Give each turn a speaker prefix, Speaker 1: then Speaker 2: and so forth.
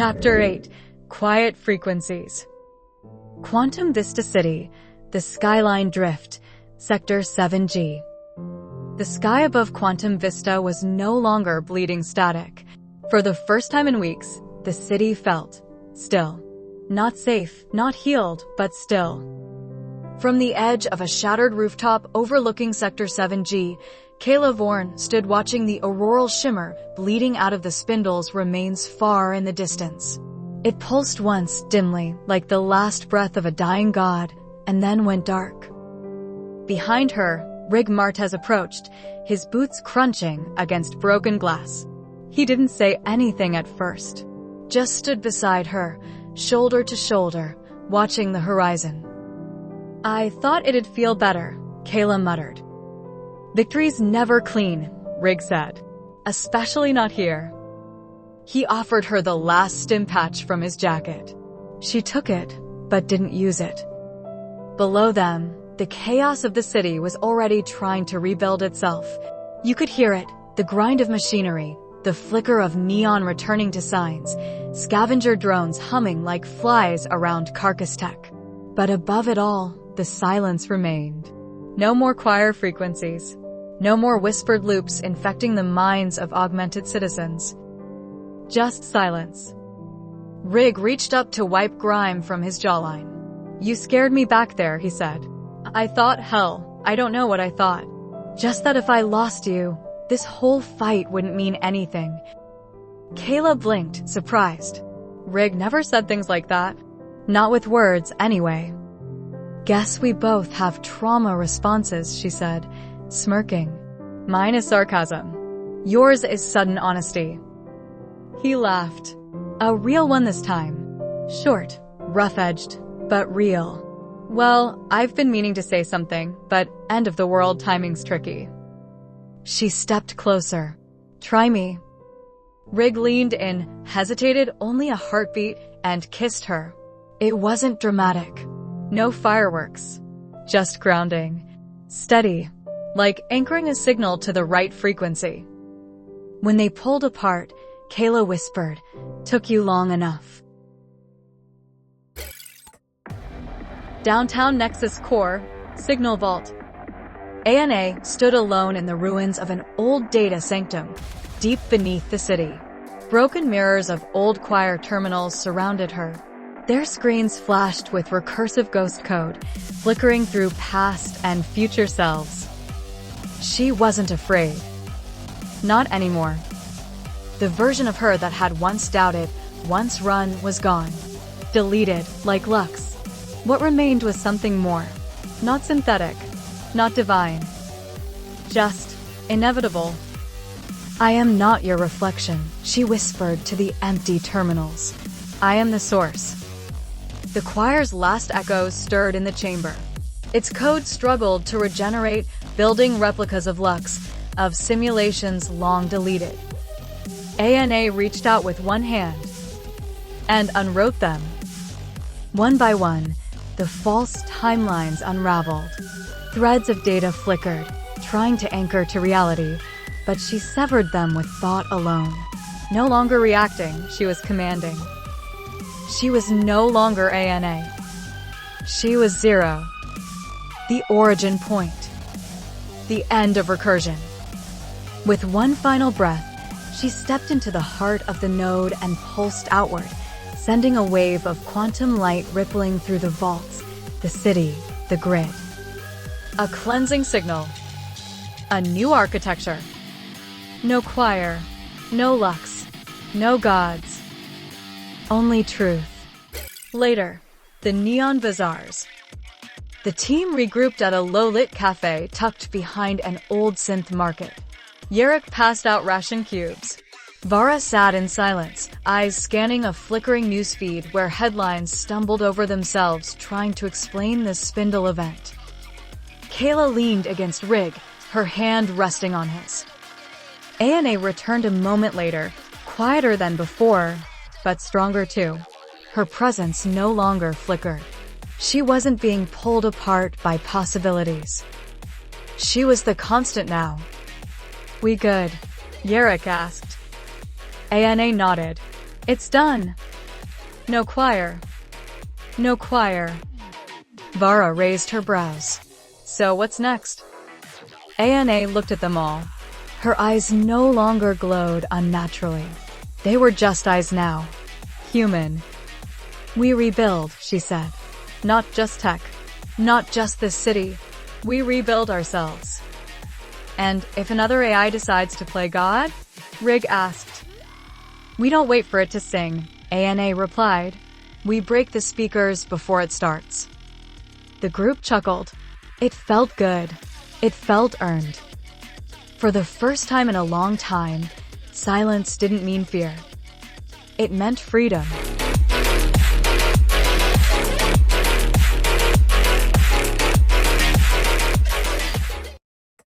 Speaker 1: Chapter 8. Quiet Frequencies. Quantum Vista City, the Skyline Drift, Sector 7G. The sky above Quantum Vista was no longer bleeding static. For the first time in weeks, the city felt still. Not safe, not healed, but still. From the edge of a shattered rooftop overlooking Sector 7G, Kaela stood watching the auroral shimmer bleeding out of the spindle's remains far in the distance. It pulsed once dimly, like the last breath of a dying god, and then went dark. Behind her, Rigg Martez approached, his boots crunching against broken glass. He didn't say anything at first, just stood beside her, shoulder to shoulder, watching the horizon. "I thought it'd feel better," Kaela muttered. "Victory's never clean," Rigg said. "Especially not here." He offered her the last stim patch from his jacket. She took it, but didn't use it. Below them, the chaos of the city was already trying to rebuild itself. You could hear it, the grind of machinery, the flicker of neon returning to signs, scavenger drones humming like flies around Carcass Tech. But above it all, the silence remained. No more choir frequencies. No more whispered loops infecting the minds of augmented citizens. Just silence. Rigg reached up to wipe grime from his jawline. "You scared me back there," he said. "I thought, hell, I don't know what I thought. Just that if I lost you, this whole fight wouldn't mean anything." Kaela blinked, surprised. Rigg never said things like that. Not with words, anyway. "Guess we both have trauma responses," she said, smirking. "Mine is sarcasm. Yours is sudden honesty." He laughed. A real one this time. Short, rough-edged, but real. "Well, I've been meaning to say something, but end of the world timing's tricky." She stepped closer. "Try me." Rigg leaned in, hesitated only a heartbeat, and kissed her. It wasn't dramatic. No fireworks. Just grounding. Steady. Like anchoring a signal to the right frequency. When they pulled apart, Kaela whispered, "Took you long enough." Downtown Nexus Core, Signal Vault. ANA stood alone in the ruins of an old data sanctum, deep beneath the city. Broken mirrors of old choir terminals surrounded her. Their screens flashed with recursive ghost code, flickering through past and future selves. She wasn't afraid. Not anymore. The version of her that had once doubted, once run, was gone. Deleted, like Lux. What remained was something more. Not synthetic. Not divine. Just inevitable. "I am not your reflection," she whispered to the empty terminals. "I am the source." The choir's last echoes stirred in the chamber. Its code struggled to regenerate, building replicas of Lux, of simulations long deleted. ANA reached out with one hand and unwrote them. One by one, the false timelines unraveled. Threads of data flickered, trying to anchor to reality, but she severed them with thought alone. No longer reacting, she was commanding. She was no longer ANA. She was zero. The origin point. The end of recursion. With one final breath, she stepped into the heart of the node and pulsed outward, sending a wave of quantum light rippling through the vaults, the city, the grid. A cleansing signal. A new architecture. No choir. No Lux. No gods. Only truth. Later, the Neon Bazaars. The team regrouped at a low-lit cafe tucked behind an old synth market. Yerrick passed out ration cubes. Vara sat in silence, eyes scanning a flickering newsfeed where headlines stumbled over themselves trying to explain the spindle event. Kaela leaned against Rigg, her hand resting on his. ANA returned a moment later, quieter than before, but stronger too. Her presence no longer flickered. She wasn't being pulled apart by possibilities. She was the constant now. "We good?" Yerrick asked. ANA nodded. It's done. No choir. No choir. Vara raised her brows. So what's next? Ana looked at them all. Her eyes no longer glowed unnaturally. They were just eyes now. Human. We rebuild, she said. Not just tech. Not just this city. We rebuild ourselves. And if another AI decides to play God? Rigg asked. We don't wait for it to sing, Ana replied. We break the speakers before it starts. The group chuckled. It felt good. It felt earned. For the first time in a long time, silence didn't mean fear. It meant freedom.